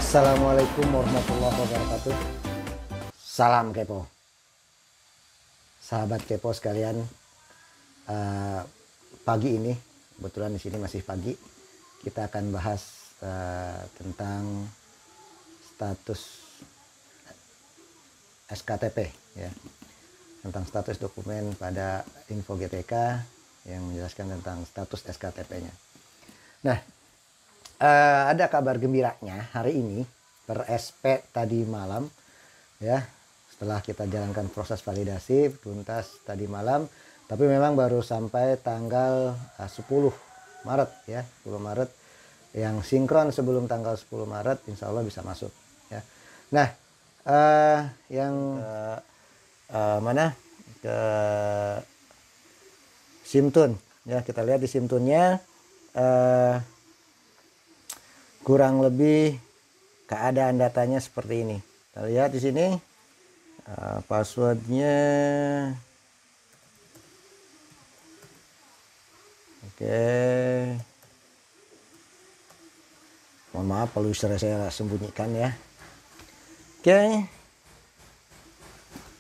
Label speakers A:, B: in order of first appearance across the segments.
A: Assalamualaikum warahmatullahi wabarakatuh. Salam kepo, sahabat kepo sekalian. Pagi ini, kebetulan di sini masih pagi, kita akan bahas tentang status SKTP, ya, tentang status dokumen pada Info GTK yang menjelaskan tentang status SKTP-nya. Nah, ada kabar gembiranya hari ini per SP tadi malam, ya, setelah kita jalankan proses validasi tuntas tadi malam, tapi memang baru sampai tanggal 10 Maret, ya, 10 Maret yang sinkron sebelum tanggal 10 Maret insya Allah bisa masuk, ya. Nah, yang mana ke Simtun, ya, kita lihat di Simtunnya kurang lebih keadaan datanya seperti ini. Kita lihat di sini passwordnya. Oke, mohon maaf kalau saya sembunyikan, ya. Oke,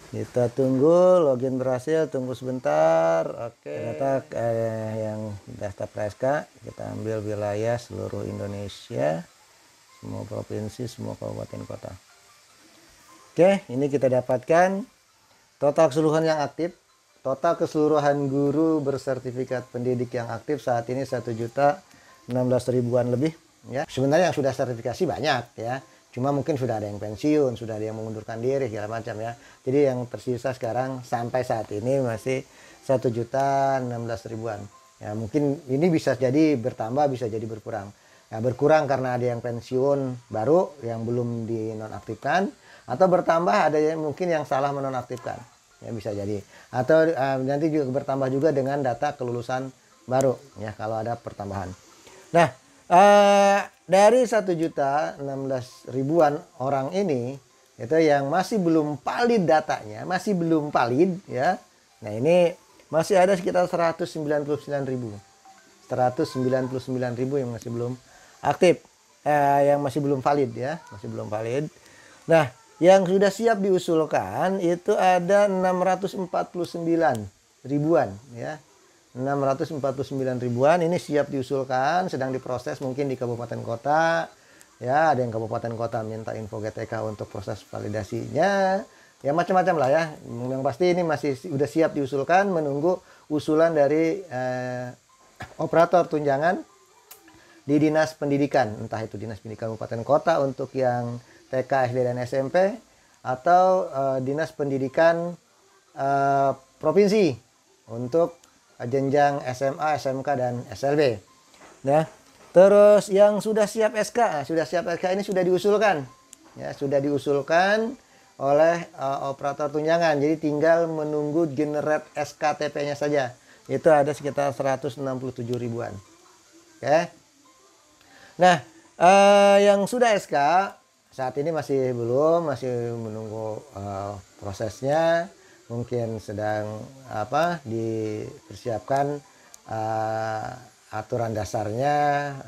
A: kita tunggu login berhasil, tunggu sebentar. Oke, data yang daftar PSK kita ambil wilayah seluruh Indonesia, semua provinsi, semua kabupaten kota. Oke, ini kita dapatkan total keseluruhan yang aktif, total keseluruhan guru bersertifikat pendidik yang aktif saat ini 1.016.000-an lebih, ya. Sebenarnya yang sudah sertifikasi banyak, ya, cuma mungkin sudah ada yang pensiun, sudah ada yang mengundurkan diri segala macam, ya. Jadi yang tersisa sekarang sampai saat ini masih 1.016.000-an. Ya, mungkin ini bisa jadi bertambah, bisa jadi berkurang. Ya, berkurang karena ada yang pensiun baru yang belum dinonaktifkan, atau bertambah ada yang mungkin yang salah menonaktifkan. Ya, bisa jadi. Atau nanti juga bertambah juga dengan data kelulusan baru, ya, kalau ada pertambahan. Nah, dari 1.016.000-an orang ini itu yang masih belum valid datanya, masih belum valid, ya. Nah, ini masih ada sekitar 199.000. 199.000 yang masih belum aktif, yang masih belum valid, ya, masih belum valid. Nah, yang sudah siap diusulkan itu ada 649 ribuan, ya. 649 ribuan ini siap diusulkan, sedang diproses mungkin di kabupaten kota, ya. Ada yang kabupaten kota minta Info GTK untuk proses validasinya, ya, macam-macam lah, ya. Yang pasti ini masih udah siap diusulkan, menunggu usulan dari operator tunjangan di Dinas Pendidikan, entah itu Dinas Pendidikan Kabupaten Kota untuk yang TK, SD, dan SMP, atau Dinas Pendidikan Provinsi untuk jenjang SMA, SMK, dan SLB. Nah, terus yang sudah siap SK, ini sudah diusulkan, ya, sudah diusulkan oleh operator tunjangan. Jadi tinggal menunggu generate SKTP-nya saja. Itu ada sekitar 167 ribuan. Oke. Nah, yang sudah SK saat ini masih belum, masih menunggu prosesnya. Mungkin sedang dipersiapkan aturan dasarnya,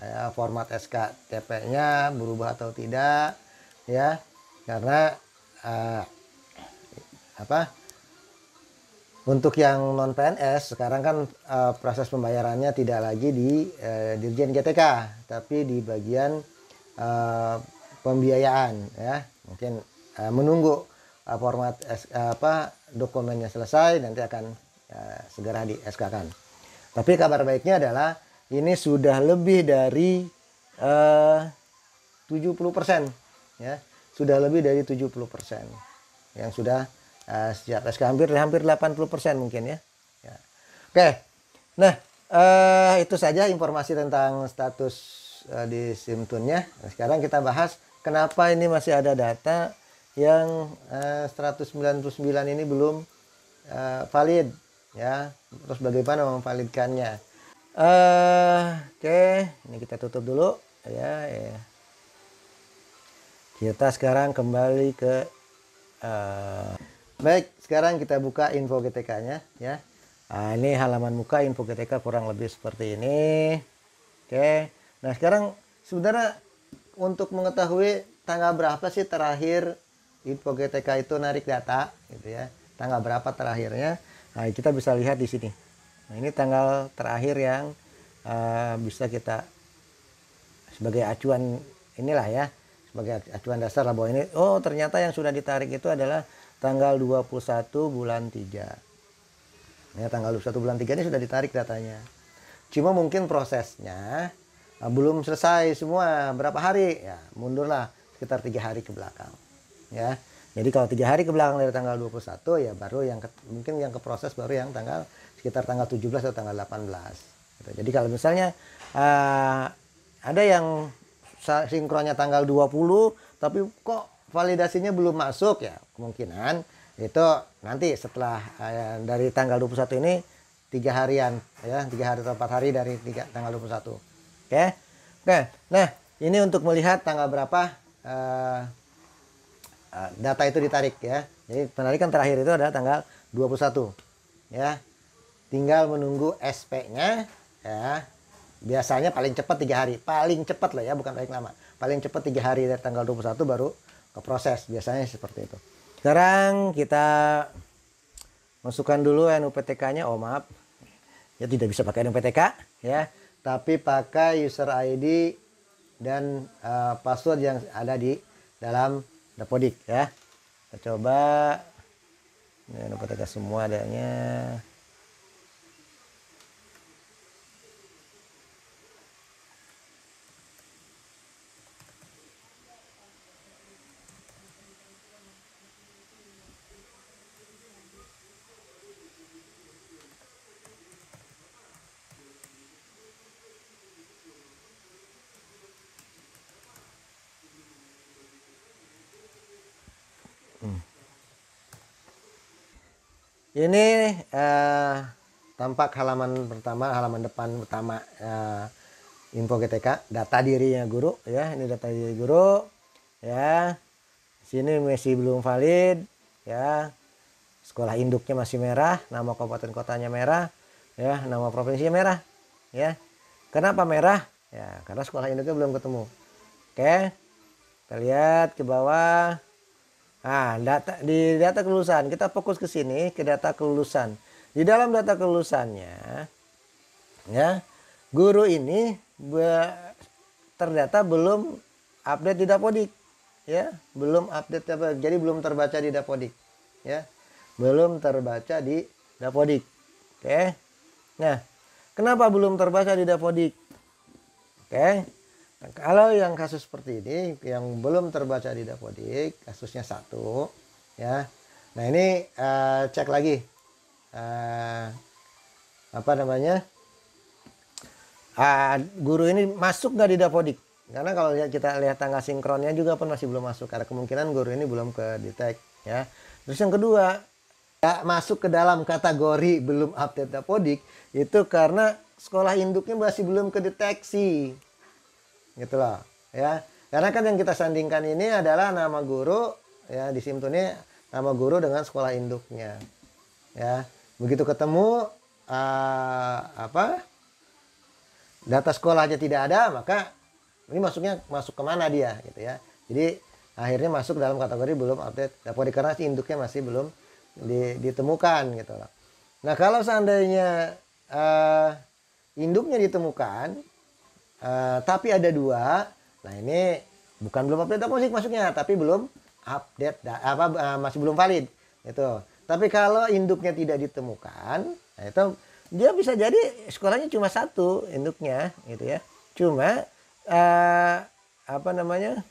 A: ya, format SKTP-nya berubah atau tidak, ya, karena untuk yang non PNS sekarang kan proses pembayarannya tidak lagi di Dirjen GTK, tapi di bagian pembiayaan, ya. Mungkin menunggu format dokumennya selesai, nanti akan segera di SK-kan. Tapi kabar baiknya adalah ini sudah lebih dari 70%, ya. Sudah lebih dari 70% yang sudah siap SK, hampir 80% mungkin, ya. Ya. Oke. Nah, itu saja informasi tentang status di Simtunnya. Nah, sekarang kita bahas kenapa ini masih ada data yang 199 ini belum valid, ya. Terus bagaimana memvalidkannya? Oke, ini kita tutup dulu, ya. Kita sekarang kembali ke baik, sekarang kita buka Info GTK-nya, ya. Nah, ini halaman muka Info GTK kurang lebih seperti ini. Oke. Nah, sekarang sebenarnya untuk mengetahui tanggal berapa sih terakhir Info GTK itu narik data gitu ya. Tanggal berapa terakhirnya? Nah, kita bisa lihat di sini. Nah, ini tanggal terakhir yang bisa kita sebagai acuan inilah ya, sebagai acuan dasar lah bahwa ini oh ternyata yang sudah ditarik itu adalah tanggal 21 bulan 3. Ya, tanggal 21 bulan 3 ini sudah ditarik datanya. Cuma mungkin prosesnya belum selesai semua, berapa hari? Ya, mundurlah sekitar 3 hari ke belakang. Ya. Jadi kalau 3 hari ke belakang dari tanggal 21 ya baru yang mungkin yang keproses baru yang tanggal sekitar tanggal 17 atau tanggal 18. Gitu. Jadi kalau misalnya ada yang sinkronnya tanggal 20 tapi kok validasinya belum masuk, ya kemungkinan itu nanti setelah dari tanggal 21 ini 3 harian ya, 3 hari atau 4 hari dari tanggal 21. Oke. Oke. Nah, ini untuk melihat tanggal berapa data itu ditarik ya. Jadi penarikan terakhir itu adalah tanggal 21 ya. Tinggal menunggu SP-nya ya. Biasanya paling cepat 3 hari. Paling cepat loh ya, bukan paling lama. Paling cepat 3 hari dari tanggal 21 baru ke proses. Biasanya seperti itu. Sekarang kita masukkan dulu NUPTK-nya. Oh maaf. Ya tidak bisa pakai NUPTK ya. Tapi pakai user ID dan password yang ada di dalam Dapodik ya. Kita coba. Ini NUPTK semua adanya. Ini tampak halaman pertama, halaman depan utama Info GTK, data dirinya guru ya. Ini data diri guru ya. Sini masih belum valid ya. Sekolah induknya masih merah, nama kabupaten kotanya merah ya, nama provinsinya merah ya. Kenapa merah? Ya, karena sekolah induknya belum ketemu. Oke. Kita lihat ke bawah. Nah, di data kelulusan kita fokus ke sini, ke data kelulusan. Di dalam data kelulusannya ya, guru ini terdata belum update di Dapodik ya, belum update jadi belum terbaca di Dapodik ya. Belum terbaca di Dapodik. Oke. Nah, kenapa belum terbaca di Dapodik? Oke. Nah, kalau yang kasus seperti ini yang belum terbaca di Dapodik, kasusnya 1 ya. Nah, ini cek lagi apa namanya? Guru ini masuk nggak di Dapodik? Karena kalau kita lihat tanggal sinkronnya juga pun masih belum masuk, karena kemungkinan guru ini belum ke detect ya. Terus yang kedua, nggak masuk ke dalam kategori belum update Dapodik itu karena sekolah induknya masih belum kedeteksi. Gitu loh ya, karena kan yang kita sandingkan ini adalah nama guru ya, di Simtun ini nama guru dengan sekolah induknya ya. Begitu ketemu data sekolahnya tidak ada, maka ini masuk kemana dia gitu ya. Jadi akhirnya masuk dalam kategori belum update Dapodik karena si induknya masih belum ditemukan gitu loh. Nah, kalau seandainya induknya ditemukan tapi ada 2, nah ini bukan belum update Dapodik masuknya, tapi belum update masih belum valid itu. Tapi kalau induknya tidak ditemukan, nah itu dia bisa jadi sekolahnya cuma 1 induknya gitu ya. Cuma apa namanya,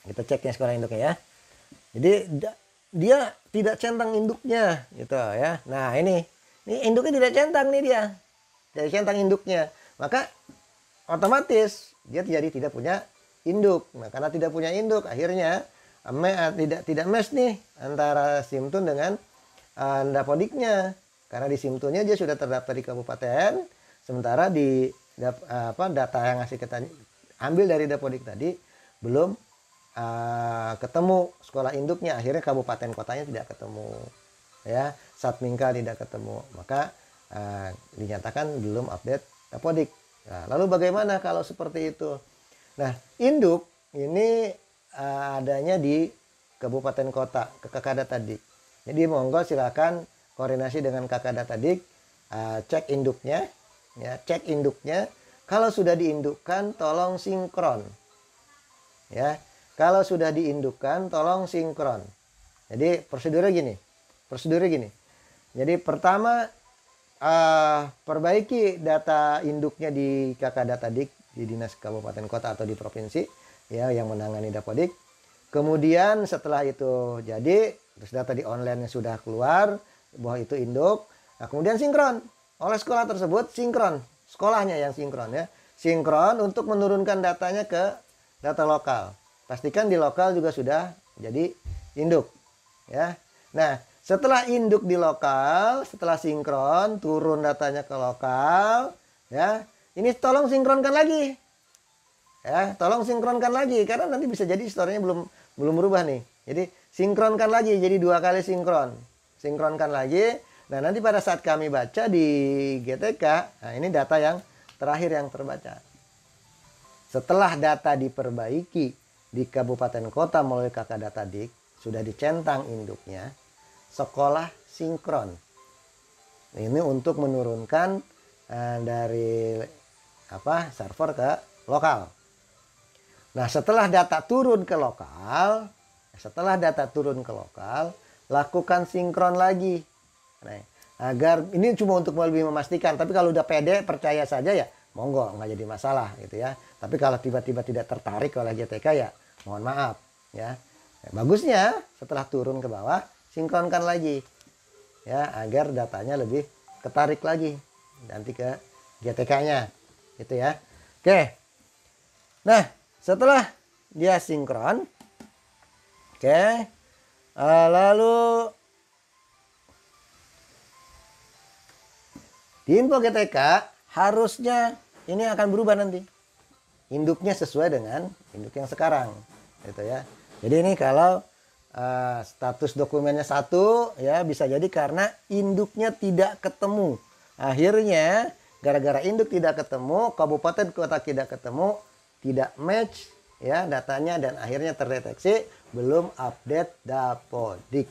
A: kita ceknya sekolah induknya ya. Jadi dia tidak centang induknya gitu ya. Nah, ini induknya tidak centang nih, dia tidak centang induknya, maka otomatis dia tidak punya induk. Nah, karena tidak punya induk, akhirnya tidak match nih antara Simtun dengan Dapodiknya. Karena di Simtunnya dia sudah terdaftar di kabupaten, sementara di data yang ngasih kita ambil dari Dapodik tadi belum ketemu sekolah induknya. Akhirnya kabupaten kotanya tidak ketemu ya, Satmingka tidak ketemu, maka dinyatakan belum update Dapodik. Nah, lalu bagaimana kalau seperti itu? Nah, induk ini adanya di kabupaten kota ke Kakak Datadik. Jadi monggo silakan koordinasi dengan Kakak Datadik, cek induknya, ya, cek induknya. Kalau sudah diindukkan, tolong sinkron, ya. Kalau sudah diindukkan, tolong sinkron. Jadi prosedurnya gini. Jadi pertama perbaiki data induknya di Kakak Datadik di dinas kabupaten kota atau di provinsi, ya, yang menangani Dapodik. Kemudian setelah itu jadi, terus data di online sudah keluar bahwa itu induk. Nah, kemudian sinkron oleh sekolah tersebut, sinkron sekolahnya yang sinkron, ya, sinkron untuk menurunkan datanya ke data lokal. Pastikan di lokal juga sudah jadi induk, ya. Nah, setelah induk di lokal, setelah sinkron turun datanya ke lokal, ya, ini tolong sinkronkan lagi, ya, tolong sinkronkan lagi karena nanti bisa jadi historinya belum berubah nih. Jadi sinkronkan lagi, jadi 2 kali sinkronkan lagi. Nah, nanti pada saat kami baca di GTK, nah ini data yang terakhir yang terbaca. Setelah data diperbaiki di kabupaten kota melalui Kakak Datadik, sudah dicentang induknya, sekolah sinkron. Ini untuk menurunkan dari server ke lokal. Nah, setelah data turun ke lokal, lakukan sinkron lagi. Nah, agar ini cuma untuk lebih memastikan, tapi kalau udah pede percaya saja ya monggo, nggak jadi masalah gitu ya. Tapi kalau tiba-tiba tidak tertarik oleh GTK ya mohon maaf, ya. Bagusnya setelah turun ke bawah sinkronkan lagi, ya, agar datanya lebih ketarik lagi nanti ke GTK-nya gitu ya. Oke. Nah, setelah dia sinkron, oke, lalu di info GTK harusnya ini akan berubah nanti. Induknya sesuai dengan induk yang sekarang, gitu ya. Jadi ini kalau status dokumennya 1, ya, bisa jadi karena induknya tidak ketemu. Akhirnya gara-gara induk tidak ketemu, kabupaten kota tidak ketemu, tidak match, ya, datanya, dan akhirnya terdeteksi belum update Dapodik,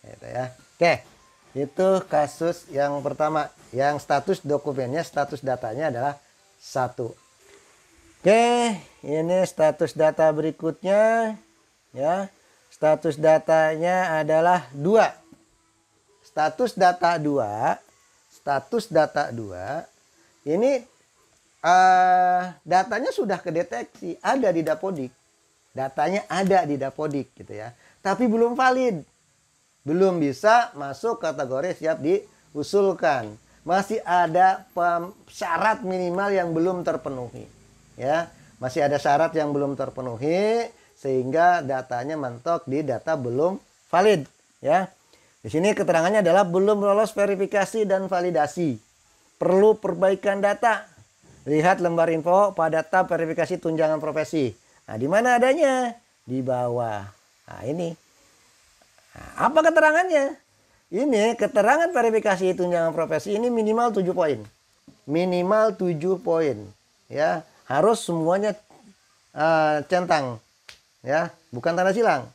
A: gitu ya. Oke, itu kasus yang pertama, yang status dokumennya, status datanya adalah 1. Oke, ini status data berikutnya, ya. Status datanya adalah 2. Status data 2 ini datanya sudah kedeteksi, ada di Dapodik. Datanya ada di Dapodik gitu ya. Tapi belum valid. Belum bisa masuk kategori siap diusulkan. Masih ada syarat minimal yang belum terpenuhi. Ya, masih ada syarat yang belum terpenuhi sehingga datanya mentok di data belum valid, ya. Di sini keterangannya adalah belum lolos verifikasi dan validasi. Perlu perbaikan data. Lihat lembar info pada tab verifikasi tunjangan profesi. Nah, di mana adanya? Di bawah. Nah, ini. Nah, apa keterangannya? Ini keterangan verifikasi tunjangan profesi ini minimal 7 poin. Minimal 7 poin. Ya, harus semuanya centang. Ya, bukan tanda silang.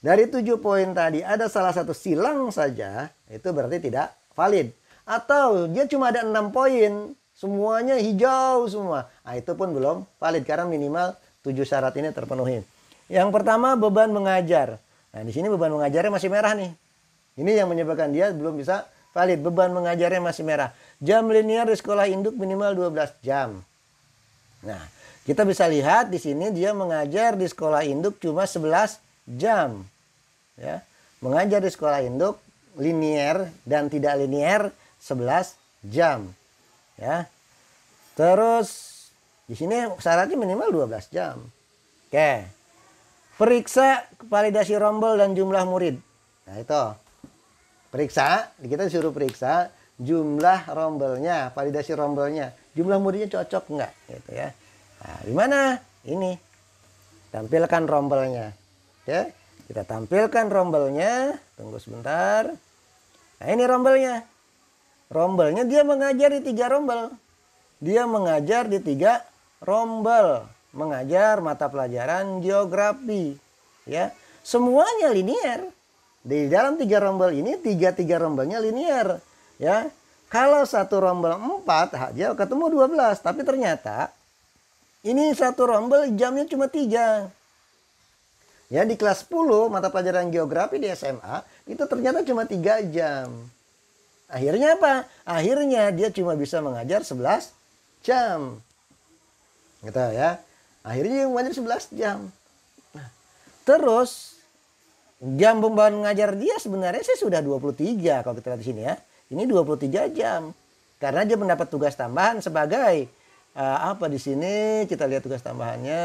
A: Dari 7 poin tadi ada salah satu silang saja, itu berarti tidak valid. Atau dia cuma ada 6 poin, semuanya hijau semua. Nah, itu pun belum valid karena minimal 7 syarat ini terpenuhi. Yang pertama, beban mengajar. Nah, di sini beban mengajarnya masih merah nih. Ini yang menyebabkan dia belum bisa valid. Beban mengajarnya masih merah. Jam linear di sekolah induk minimal 12 jam. Nah, kita bisa lihat di sini dia mengajar di sekolah induk cuma 11 jam. Ya. Mengajar di sekolah induk linear dan tidak linear 11 jam. Ya. Terus di sini syaratnya minimal 12 jam. Oke. Periksa validasi rombel dan jumlah murid. Nah, itu. Periksa, kita disuruh periksa jumlah rombelnya, validasi rombelnya. Jumlah muridnya cocok enggak gitu ya. Nah, di mana? Ini. Tampilkan rombelnya. Oke. Kita tampilkan rombelnya. Tunggu sebentar. Nah, ini rombelnya. Rombelnya dia mengajar di 3 rombel. Dia mengajar di 3 rombel. Mengajar mata pelajaran geografi. ya. Semuanya linear. Di dalam 3 rombel ini, tiga rombelnya linear, ya. Kalau satu rombel 4, dia ketemu 12. Tapi ternyata ini satu rombel jamnya cuma 3. Ya, di kelas 10 mata pelajaran geografi di SMA itu ternyata cuma 3 jam. Akhirnya apa? Akhirnya dia cuma bisa mengajar 11 jam. Gitu ya. Akhirnya dia mengajar 11 jam. Nah, terus jam pembawaan mengajar dia sebenarnya sih sudah 23 kalau kita lihat di sini ya. Ini 23 jam. Karena dia mendapat tugas tambahan sebagai apa di sini kita lihat tugas tambahannya,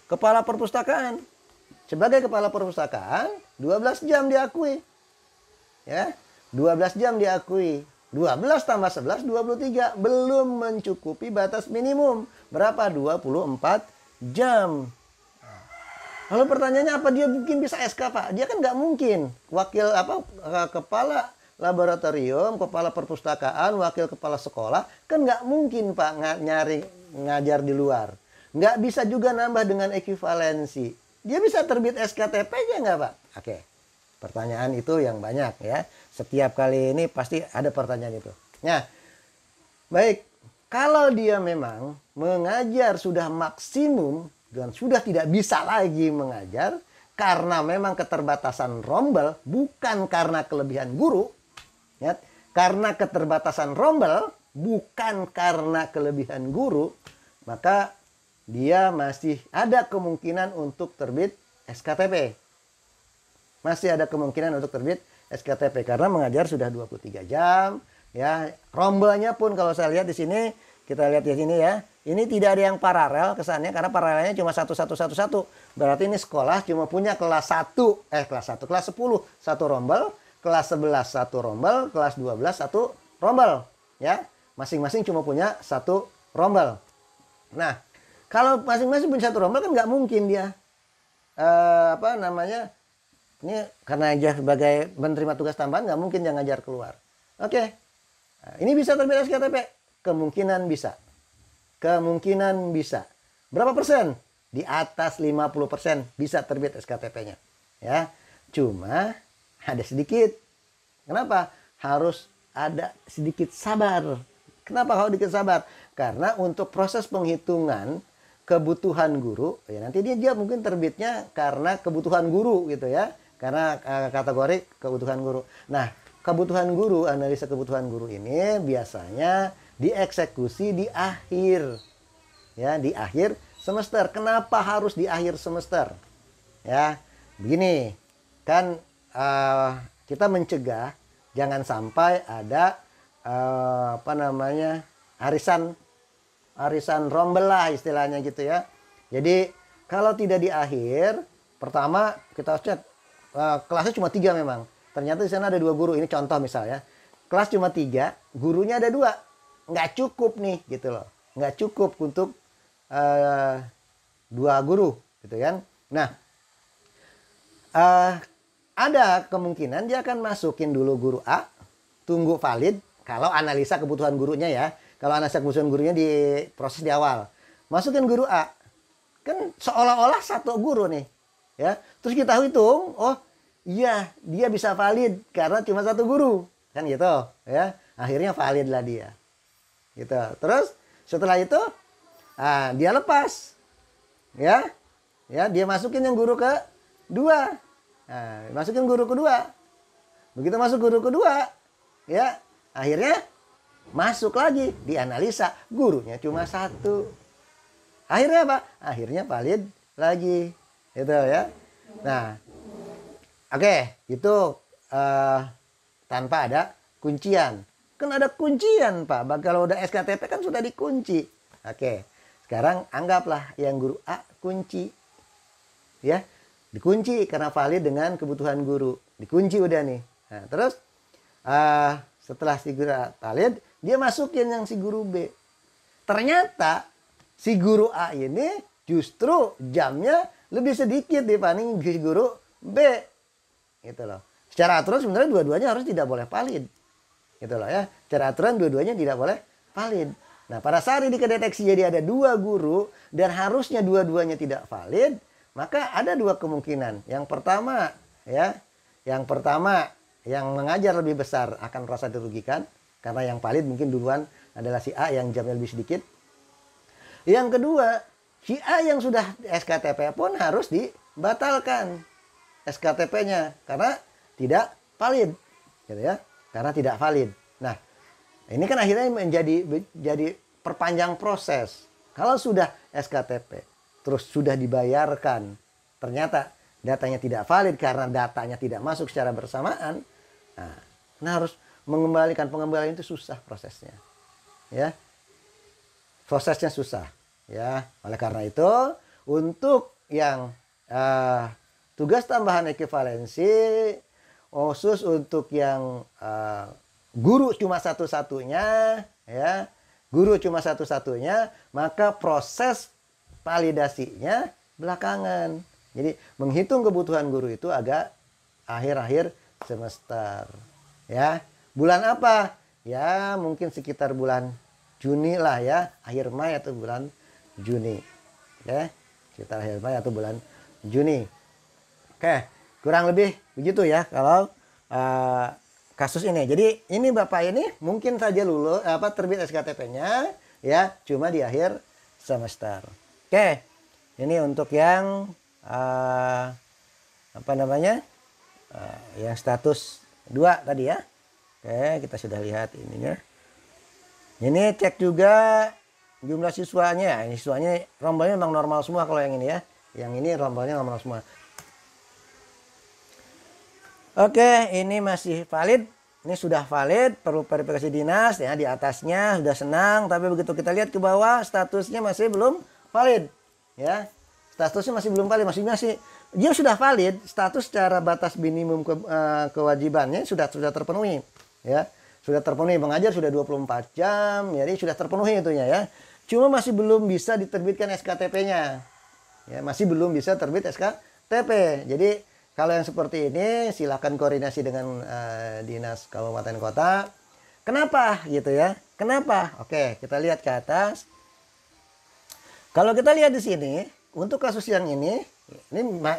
A: kepala perpustakaan. Sebagai kepala perpustakaan 12 jam diakui. Ya, 12 jam diakui. 12 tambah 11 23 belum mencukupi batas minimum. Berapa? 24 jam. Lalu pertanyaannya apa dia mungkin bisa SK, Pak? Dia kan nggak mungkin. Wakil kepala laboratorium, kepala perpustakaan, wakil kepala sekolah, kan nggak mungkin Pak ngajar di luar. Nggak bisa juga nambah dengan ekuivalensi. Dia bisa terbit SKTP-nya nggak Pak? Oke, pertanyaan itu yang banyak ya. Setiap kali ini pasti ada pertanyaan itu. Nah, baik, kalau dia memang mengajar sudah maksimum dan sudah tidak bisa lagi mengajar karena memang keterbatasan rombel, bukan karena kelebihan guru, ya, karena keterbatasan rombel, bukan karena kelebihan guru, maka dia masih ada kemungkinan untuk terbit SKTP. Masih ada kemungkinan untuk terbit SKTP karena mengajar sudah 23 jam, ya. Rombelnya pun kalau saya lihat di sini, kita lihat di sini ya. Ini tidak ada yang paralel kesannya karena paralelnya cuma 1111. Berarti ini sekolah cuma punya kelas 10 satu rombel, kelas 11 satu rombel, kelas 12 satu rombel, ya. Masing-masing cuma punya satu rombel. Nah, kalau masing-masing punya satu rombel kan nggak mungkin dia ini karena dia sebagai menerima tugas tambahan nggak mungkin dia ngajar keluar. Oke. Nah, ini bisa terbit SKTP? Kemungkinan bisa. Kemungkinan bisa. Berapa persen? Di atas 50% bisa terbit SKTP-nya. Ya. Cuma ada sedikit. Kenapa? Harus ada sedikit sabar. Kenapa harus sedikit sabar? Karena untuk proses penghitungan kebutuhan guru, ya nanti dia mungkin terbitnya karena kebutuhan guru gitu ya. Karena kategori kebutuhan guru. Nah, kebutuhan guru, analisa kebutuhan guru ini biasanya dieksekusi di akhir. Ya, di akhir semester. Kenapa harus di akhir semester? Ya, begini. Kan kita mencegah jangan sampai ada arisan rombel lah istilahnya gitu ya. Jadi, kalau tidak di akhir, pertama kita harus cek kelasnya cuma 3 memang. Ternyata di sana ada 2 guru. Ini contoh misalnya. Kelas cuma 3, gurunya ada 2. Nggak cukup nih gitu loh. Nggak cukup untuk 2 guru gitu kan. Nah, ada kemungkinan dia akan masukin dulu guru A, tunggu valid kalau analisa kebutuhan gurunya ya. Kalau analisa kebutuhan gurunya di proses di awal. Masukin guru A. Kan seolah-olah satu guru nih. Ya, terus kita hitung, oh iya dia bisa valid karena cuma satu guru, kan gitu, ya. Akhirnya valid lah dia, gitu. Terus setelah itu, dia lepas, ya, dia masukin yang guru kedua, masukin guru kedua, begitu masuk guru kedua, ya, akhirnya masuk lagi dianalisa gurunya cuma satu, akhirnya apa? Akhirnya valid lagi. Itu ya. Nah, oke, itu tanpa ada kuncian. Kan ada kuncian, Pak. Kalau udah SKTP kan sudah dikunci. Oke. Sekarang anggaplah yang guru A kunci. Ya. Dikunci karena valid dengan kebutuhan guru. Dikunci udah nih. Nah, terus setelah si guru A valid, dia masukin yang si guru B. Ternyata si guru A ini justru jamnya lebih sedikit dibanding guru B, gitu loh. Secara aturan sebenarnya dua-duanya harus tidak boleh valid, gitu loh ya. Secara aturan dua-duanya tidak boleh valid. Nah, pada saat ini kedeteksi jadi ada 2 guru dan harusnya dua-duanya tidak valid, maka ada dua kemungkinan. Yang pertama ya, yang mengajar lebih besar akan merasa dirugikan karena yang valid mungkin duluan adalah si A yang jamnya lebih sedikit. Yang kedua, si A yang sudah SKTP pun harus dibatalkan SKTP-nya karena tidak valid, gitu ya, karena tidak valid. Nah, ini kan akhirnya jadi perpanjang proses. Kalau sudah SKTP terus sudah dibayarkan, ternyata datanya tidak valid karena datanya tidak masuk secara bersamaan, nah harus pengembalian itu susah prosesnya, ya, prosesnya susah, ya. Oleh karena itu, untuk yang tugas tambahan ekivalensi, khusus untuk yang guru cuma satu-satunya, ya, guru cuma satu-satunya, maka proses validasinya belakangan. Jadi menghitung kebutuhan guru itu agak akhir-akhir semester. Ya, bulan apa? Ya, mungkin sekitar bulan Juni lah ya, akhir Mei atau bulan Juni. Oke, sekitar akhir Mei atau bulan Juni. Oke, kurang lebih begitu ya kalau kasus ini. Jadi ini Bapak ini mungkin saja lulus terbit SKTP-nya ya, cuma di akhir semester. Oke, ini untuk yang yang status 2 tadi ya. Oke, kita sudah lihat ininya. Ini cek juga jumlah siswanya. Ini siswanya rombolnya memang normal semua kalau yang ini ya. Yang ini rombolnya normal semua. Oke, ini masih valid. Ini sudah valid, perlu verifikasi dinas ya, di atasnya sudah senang, tapi begitu kita lihat ke bawah statusnya masih belum valid. Ya, statusnya masih belum valid, masih dia sudah valid, status secara batas minimum kewajibannya sudah terpenuhi, ya, sudah terpenuhi, mengajar sudah 24 jam, jadi sudah terpenuhi itunya ya. Cuma masih belum bisa diterbitkan SKTP-nya, ya, masih belum bisa terbit SKTP. Jadi kalau yang seperti ini silakan koordinasi dengan dinas kabupaten kota. Kenapa gitu ya? Kenapa? Oke, kita lihat ke atas. Kalau kita lihat di sini, untuk kasus yang ini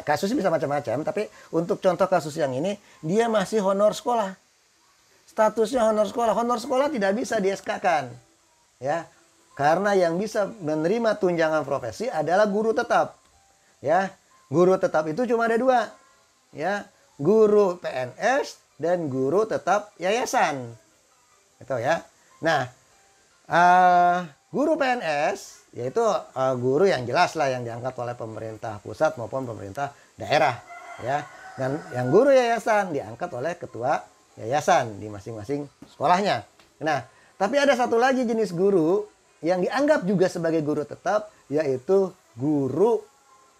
A: kasusnya bisa macam-macam, tapi untuk contoh kasus yang ini, dia masih honor sekolah. Statusnya honor sekolah. Honor sekolah tidak bisa di SK-kan. Ya. Karena yang bisa menerima tunjangan profesi adalah guru tetap. Ya. Guru tetap itu cuma ada 2. Ya. Guru PNS dan guru tetap yayasan. Itu ya. Nah, guru PNS yaitu guru yang jelas lah yang diangkat oleh pemerintah pusat maupun pemerintah daerah ya, dan yang guru yayasan diangkat oleh ketua yayasan di masing-masing sekolahnya. Nah, tapi ada satu lagi jenis guru yang dianggap juga sebagai guru tetap, yaitu guru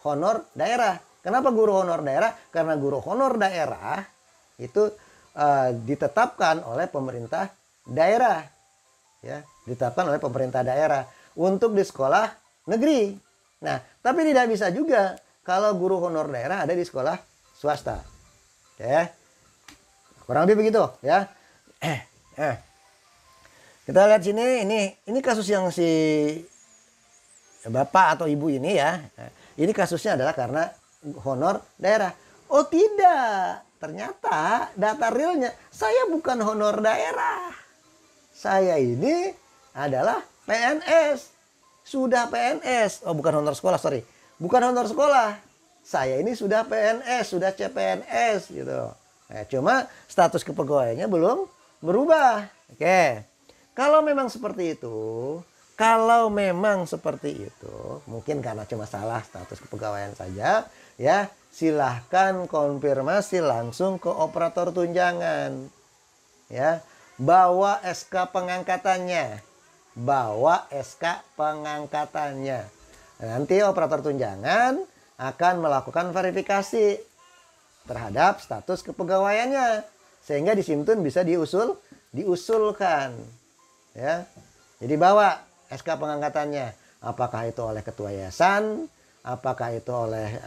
A: honor daerah. Kenapa guru honor daerah? Karena guru honor daerah itu ditetapkan oleh pemerintah daerah, ya, ditetapkan oleh pemerintah daerah untuk di sekolah negeri. Nah, tapi tidak bisa juga kalau guru honor daerah ada di sekolah swasta. Ya. Kurang lebih begitu, ya. Kita lihat sini, ini kasus yang si bapak atau ibu ini ya. Ini kasusnya adalah karena honor daerah. Oh tidak, ternyata data realnya saya bukan honor daerah. Saya ini adalah PNS, sudah PNS. Oh, bukan honor sekolah, sorry. Bukan honor sekolah. Saya ini sudah PNS, sudah CPNS gitu. Nah, cuma status kepegawaiannya belum berubah. Oke. Kalau memang seperti itu, mungkin karena cuma salah status kepegawaian saja, ya, silahkan konfirmasi langsung ke operator tunjangan. Ya, bawa SK pengangkatannya. Nanti operator tunjangan akan melakukan verifikasi terhadap status kepegawaiannya sehingga di Simtun bisa diusulkan, ya. Jadi bawa SK pengangkatannya, apakah itu oleh ketua yayasan, apakah itu oleh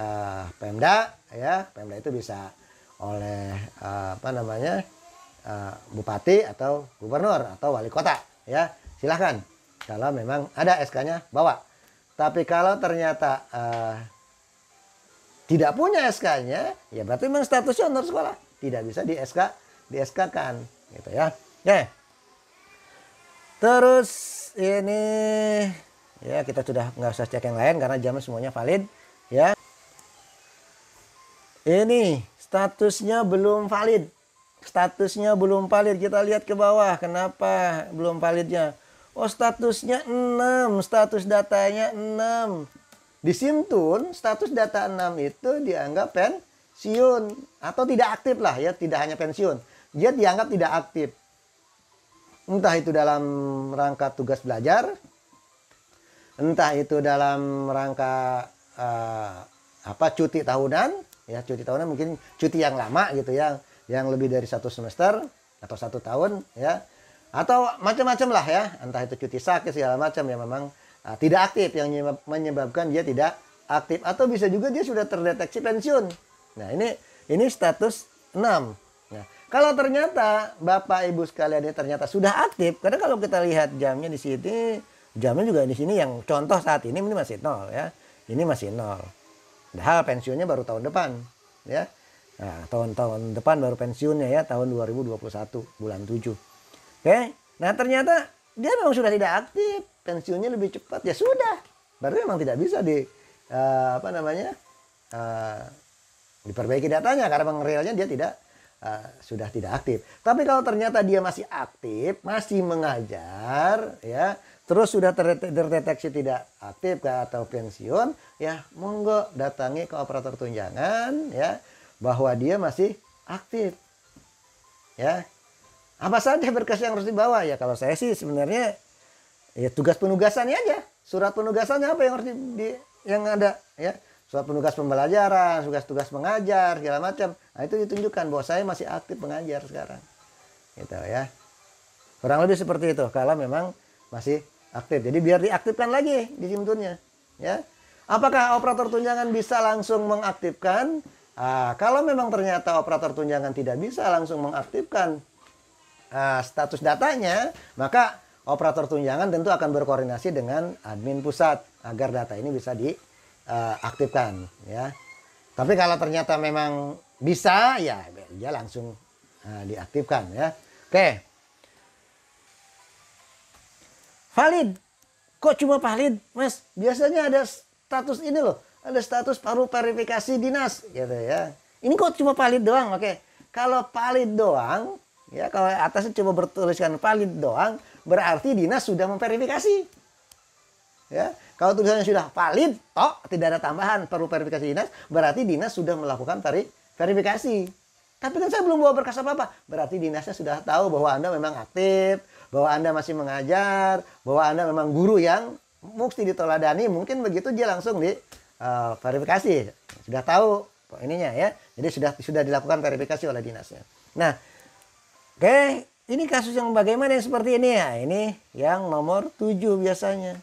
A: Pemda, ya. Pemda itu bisa oleh bupati atau gubernur atau wali kota, ya. Silahkan, kalau memang ada SK-nya bawa. Tapi kalau ternyata tidak punya SK-nya, ya berarti memang statusnya honor sekolah, tidak bisa di SK-kan gitu ya. Oke. Terus ini ya kita sudah nggak usah cek yang lain karena jamnya semuanya valid ya. Ini statusnya belum valid. Statusnya belum valid. Kita lihat ke bawah. Kenapa belum validnya? Oh, statusnya 6. Status datanya 6. Di Simtun, status data 6 itu dianggap pensiun. Atau tidak aktif lah ya. Tidak hanya pensiun. Dia dianggap tidak aktif. Entah itu dalam rangka tugas belajar. Entah itu dalam rangka cuti tahunan. Ya, cuti tahunan mungkin cuti yang lama gitu ya, yang lebih dari 1 semester atau 1 tahun ya, atau macam-macam lah ya, entah itu cuti sakit segala macam yang memang tidak aktif yang menyebabkan dia tidak aktif, atau bisa juga dia sudah terdeteksi pensiun. Nah ini status 6. Nah kalau ternyata Bapak Ibu sekalian ini ternyata sudah aktif, karena kalau kita lihat jamnya di sini, jamnya juga di sini yang contoh saat ini masih 0 ya, ini masih 0. Padahal pensiunnya baru tahun depan ya. Nah, tahun depan baru pensiunnya ya, tahun 2021 bulan 7. Oke. Nah, ternyata dia memang sudah tidak aktif, pensiunnya lebih cepat, ya sudah. Baru memang tidak bisa diperbaiki datanya karena memang realnya dia sudah tidak aktif. Tapi kalau ternyata dia masih aktif, masih mengajar ya, terus sudah terdeteksi tidak aktif atau pensiun, ya monggo datangi ke operator tunjangan ya, bahwa dia masih aktif. Ya. Apa saja berkas yang harus dibawa? Ya kalau saya sih sebenarnya ya tugas penugasannya aja. Surat penugasannya apa yang harus yang ada ya? Surat penugas pembelajaran, tugas-tugas mengajar, segala macam. Nah, itu ditunjukkan bahwa saya masih aktif mengajar sekarang. Gitu ya. Kurang lebih seperti itu kalau memang masih aktif. Jadi biar diaktifkan lagi di Simtunnya, ya. Apakah operator tunjangan bisa langsung mengaktifkan? Kalau memang ternyata operator tunjangan tidak bisa langsung mengaktifkan status datanya, maka operator tunjangan tentu akan berkoordinasi dengan admin pusat agar data ini bisa diaktifkan, ya. Tapi kalau ternyata memang bisa, ya dia langsung diaktifkan, ya. Oke. Valid. Kok cuma valid, Mas? Biasanya ada status ini loh. Ada status baru verifikasi dinas gitu ya. Ini kok cuma valid doang? Oke. Kalau valid doang, ya kalau atasnya coba bertuliskan valid doang, berarti dinas sudah memverifikasi. Ya. Kalau tulisannya sudah valid, tidak ada tambahan perlu verifikasi dinas, berarti dinas sudah melakukan verifikasi. Tapi kan saya belum bawa berkas apa-apa. Berarti dinasnya sudah tahu bahwa Anda memang aktif, bahwa Anda masih mengajar, bahwa Anda memang guru yang mesti diteladani. Mungkin begitu dia langsung verifikasi. Sudah tahu ininya ya. Jadi sudah dilakukan verifikasi oleh dinasnya. Nah, oke, ini kasus yang bagaimana yang seperti ini ya. Ini yang nomor 7 biasanya.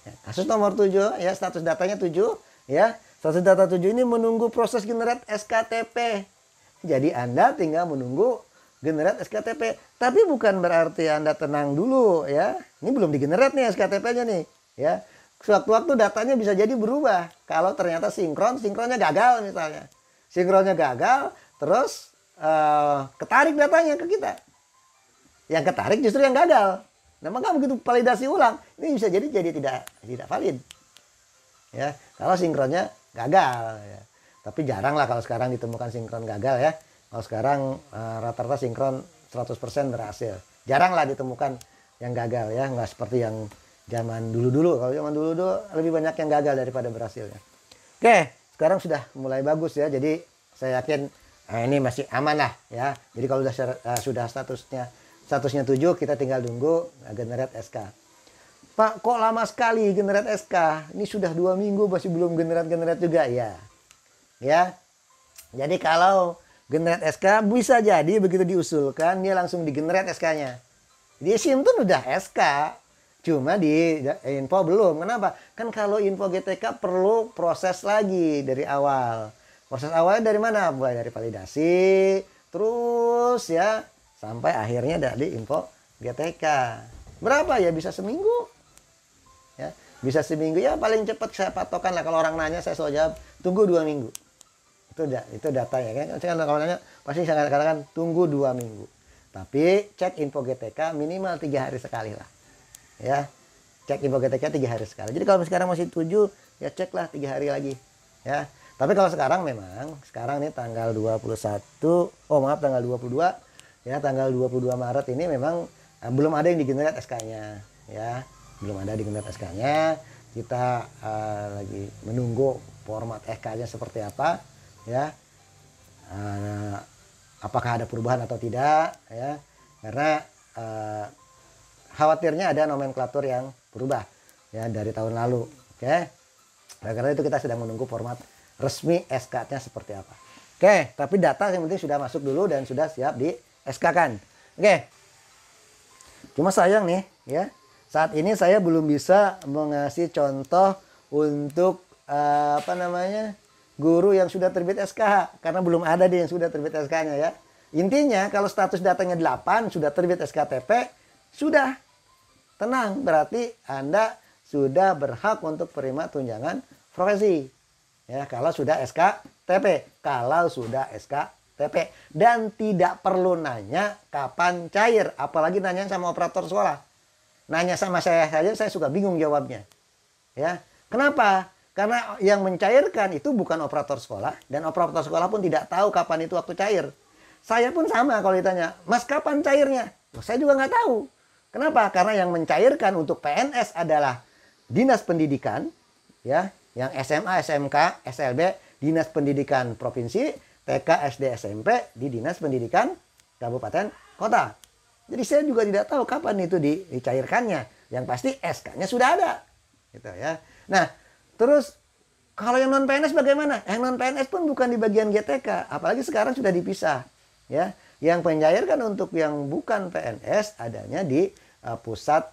A: Ya, kasus nomor 7 ya, status datanya 7 ya. Status data 7 ini menunggu proses generate SKTP. Jadi Anda tinggal menunggu generate SKTP. Tapi bukan berarti Anda tenang dulu ya. Ini belum digenerate nih SKTP-nya nih ya. Sewaktu-waktu datanya bisa jadi berubah. Kalau ternyata sinkronnya gagal misalnya. Sinkronnya gagal, terus ketarik datanya ke kita. Yang ketarik justru yang gagal. Nah, maka begitu validasi ulang, ini bisa jadi tidak valid. Ya, kalau sinkronnya gagal ya. Tapi jarang lah kalau sekarang ditemukan sinkron gagal ya. Kalau sekarang rata-rata sinkron 100% berhasil. Jarang lah ditemukan yang gagal ya, nggak seperti yang zaman dulu-dulu. Kalau zaman dulu-dulu lebih banyak yang gagal daripada berhasilnya. Oke, sekarang sudah mulai bagus ya. Jadi saya yakin ini masih aman lah ya. Jadi kalau sudah statusnya 7, kita tinggal tunggu generate SK. Pak, kok lama sekali generate SK? Ini sudah 2 minggu masih belum generate juga ya. Ya. Jadi kalau generate SK bisa jadi begitu diusulkan dia langsung digenerate SK-nya. Di Simtun udah SK, cuma di info belum. Kenapa? Kan kalau info GTK perlu proses lagi dari awal. Proses awalnya dari mana? Mulai dari validasi, terus ya sampai akhirnya dari info GTK. Berapa ya? Bisa seminggu. Ya. Bisa seminggu, ya paling cepat saya patokan lah. Kalau orang nanya saya selalu jawab tunggu 2 minggu. Itu datanya kan. Kalau nanya pasti saya katakan tunggu 2 minggu. Tapi cek info GTK minimal 3 hari sekali lah. Ya, cek info GTK 3 hari sekali. Jadi kalau sekarang masih 7, ya ceklah 3 hari lagi. Ya. Tapi kalau sekarang memang, sekarang nih tanggal 21, tanggal 22, ya tanggal 22 Maret ini memang belum ada yang digenerate SK-nya. Ya, belum ada digenerate SK-nya. Kita lagi menunggu format SK-nya seperti apa. Ya, apakah ada perubahan atau tidak. Ya, karena khawatirnya ada nomenklatur yang berubah. Ya, dari tahun lalu. Oke. Nah, karena itu kita sedang menunggu format resmi SK-nya seperti apa. Oke, tapi data yang penting sudah masuk dulu dan sudah siap di SK-kan. Oke. Cuma sayang nih, ya. Saat ini saya belum bisa mengasih contoh untuk guru yang sudah terbit SKH karena belum ada yang sudah terbit SK-nya ya. Intinya kalau status datanya 8 sudah terbit SKTP, sudah tenang, berarti Anda sudah berhak untuk terima tunjangan profesi. Ya, kalau sudah SKTP, dan tidak perlu nanya kapan cair, apalagi nanya sama operator sekolah. Nanya sama saya saja saya suka bingung jawabnya. Ya, kenapa? Karena yang mencairkan itu bukan operator sekolah dan operator sekolah pun tidak tahu kapan itu waktu cair. Saya pun sama kalau ditanya, "Mas, kapan cairnya?" Saya juga nggak tahu. Kenapa? Karena yang mencairkan untuk PNS adalah Dinas Pendidikan, ya, yang SMA, SMK, SLB, Dinas Pendidikan Provinsi, TK, SD, SMP di Dinas Pendidikan Kabupaten Kota. Jadi saya juga tidak tahu kapan itu dicairkannya. Yang pasti SK-nya sudah ada. Gitu ya. Nah, terus kalau yang non PNS bagaimana? Yang non PNS pun bukan di bagian GTK, apalagi sekarang sudah dipisah. Ya, yang pencairkan untuk yang bukan PNS adanya di pusat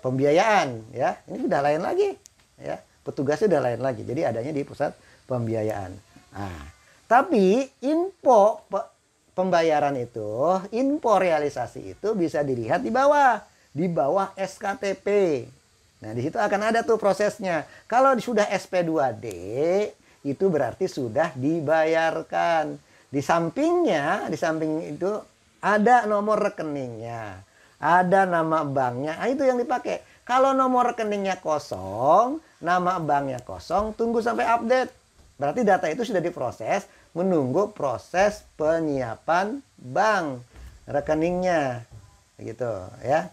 A: pembiayaan. Ya, ini sudah lain lagi. Ya, petugasnya sudah lain lagi. Jadi adanya di pusat pembiayaan. Nah, tapi info pembayaran itu, info realisasi itu bisa dilihat di bawah SKTP. Nah, di situ akan ada tuh prosesnya. Kalau sudah SP2D, itu berarti sudah dibayarkan. Di samping itu ada nomor rekeningnya, ada nama banknya. Nah, itu yang dipakai. Kalau nomor rekeningnya kosong, nama banknya kosong, tunggu sampai update. Berarti data itu sudah diproses, menunggu proses penyiapan bank rekeningnya. Gitu ya.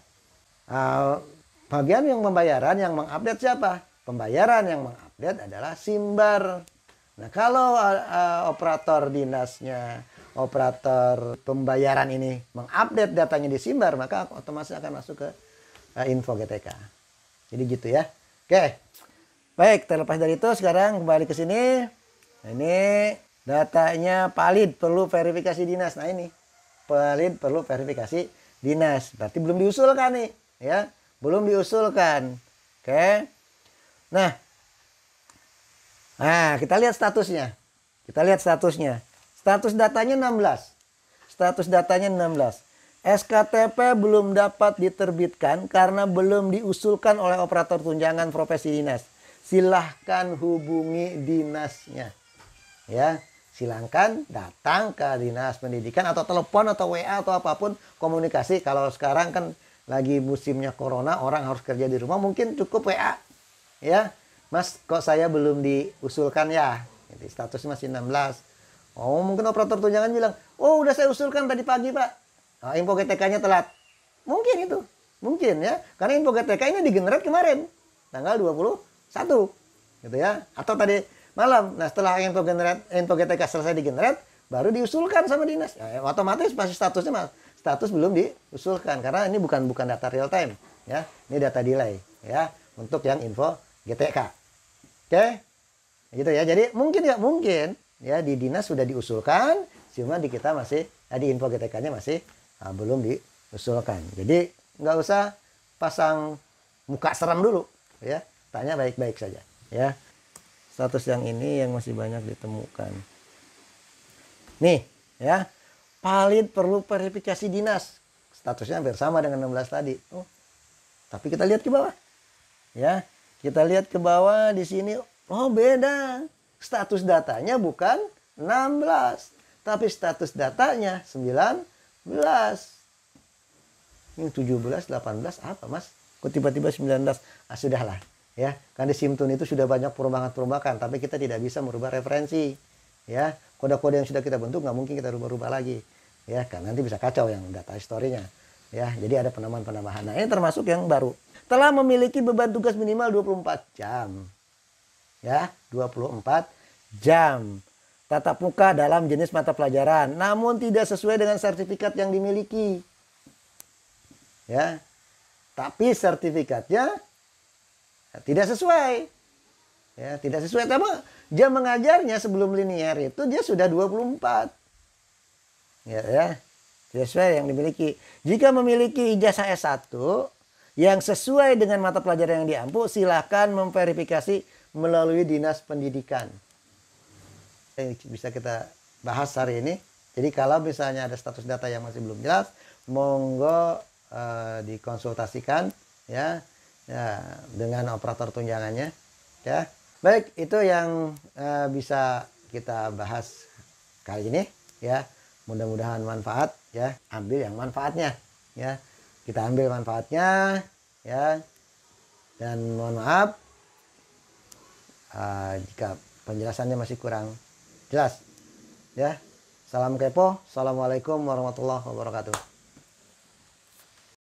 A: Bagian yang pembayaran yang mengupdate siapa? Pembayaran yang mengupdate adalah Simbar. Nah, kalau operator dinasnya, operator pembayaran ini mengupdate datanya di Simbar, maka otomatis akan masuk ke info GTK. Jadi gitu ya. Oke. Baik, terlepas dari itu sekarang kembali ke sini. Ini datanya valid, perlu verifikasi dinas. Nah, ini valid perlu verifikasi dinas. Berarti belum diusulkan nih, ya. Belum diusulkan. Oke. Nah, kita lihat statusnya. Status datanya 16. Status datanya 16. SKTP belum dapat diterbitkan karena belum diusulkan oleh operator tunjangan profesi dinas. Silahkan hubungi dinasnya. Ya, silahkan datang ke Dinas Pendidikan atau telepon atau WA atau apapun komunikasi. Kalau sekarang kan lagi musimnya corona, orang harus kerja di rumah, mungkin cukup WA. Ya, "Mas, kok saya belum diusulkan ya?" Jadi statusnya masih 16. Oh, mungkin operator tunjangan bilang, "Oh, udah saya usulkan tadi pagi, Pak." Nah, info GTK-nya telat. Mungkin itu. Mungkin ya. Karena info GTK ini digenerate kemarin. Tanggal 21. Gitu ya. Atau tadi malam. Nah, setelah info GTK selesai digenerate, baru diusulkan sama dinas. Ya, otomatis masih status belum diusulkan. Karena ini bukan data real time. Ya. Ini data delay. Ya. Untuk yang info GTK. Oke. Gitu ya. Jadi mungkin ya di dinas sudah diusulkan. Cuma di kita masih, di info GTK-nya masih belum diusulkan. Jadi nggak usah pasang muka seram dulu, ya. Tanya baik-baik saja, ya. Status yang ini yang masih banyak ditemukan. Nih, ya. Valid perlu verifikasi dinas. Statusnya hampir sama dengan 16 tadi. Oh, tapi kita lihat ke bawah, ya. Kita lihat ke bawah di sini, oh beda. Status datanya bukan 16, tapi status datanya 19. Ini 17, 18 apa Mas? Kok tiba-tiba 19? Ah sudahlah ya. Kan di Simtun itu sudah banyak perubahan-perubahan, tapi kita tidak bisa merubah referensi. Ya, kode-kode yang sudah kita bentuk nggak mungkin kita rubah-rubah lagi. Ya, kan nanti bisa kacau yang data historinya. Ya, jadi ada penambahan-penambahan. Nah, ini termasuk yang baru. Telah memiliki beban tugas minimal 24 jam. Ya, 24 jam. Tatap muka dalam jenis mata pelajaran, namun tidak sesuai dengan sertifikat yang dimiliki. Ya. Tapi sertifikatnya tidak sesuai. Ya, tidak sesuai. Tapi jam mengajarnya sebelum linear itu dia sudah 24. Ya. Tidak sesuai yang dimiliki. Jika memiliki ijazah S1 yang sesuai dengan mata pelajaran yang diampu, silakan memverifikasi melalui Dinas Pendidikan. Ini bisa kita bahas hari ini. Jadi kalau misalnya ada status data yang masih belum jelas, monggo dikonsultasikan ya dengan operator tunjangannya ya. Baik, itu yang bisa kita bahas kali ini ya. Mudah-mudahan manfaat ya. Ambil yang manfaatnya ya. Kita ambil manfaatnya ya. Dan mohon maaf jika penjelasannya masih kurang jelas ya. Salam kepo. Assalamualaikum warahmatullahi wabarakatuh.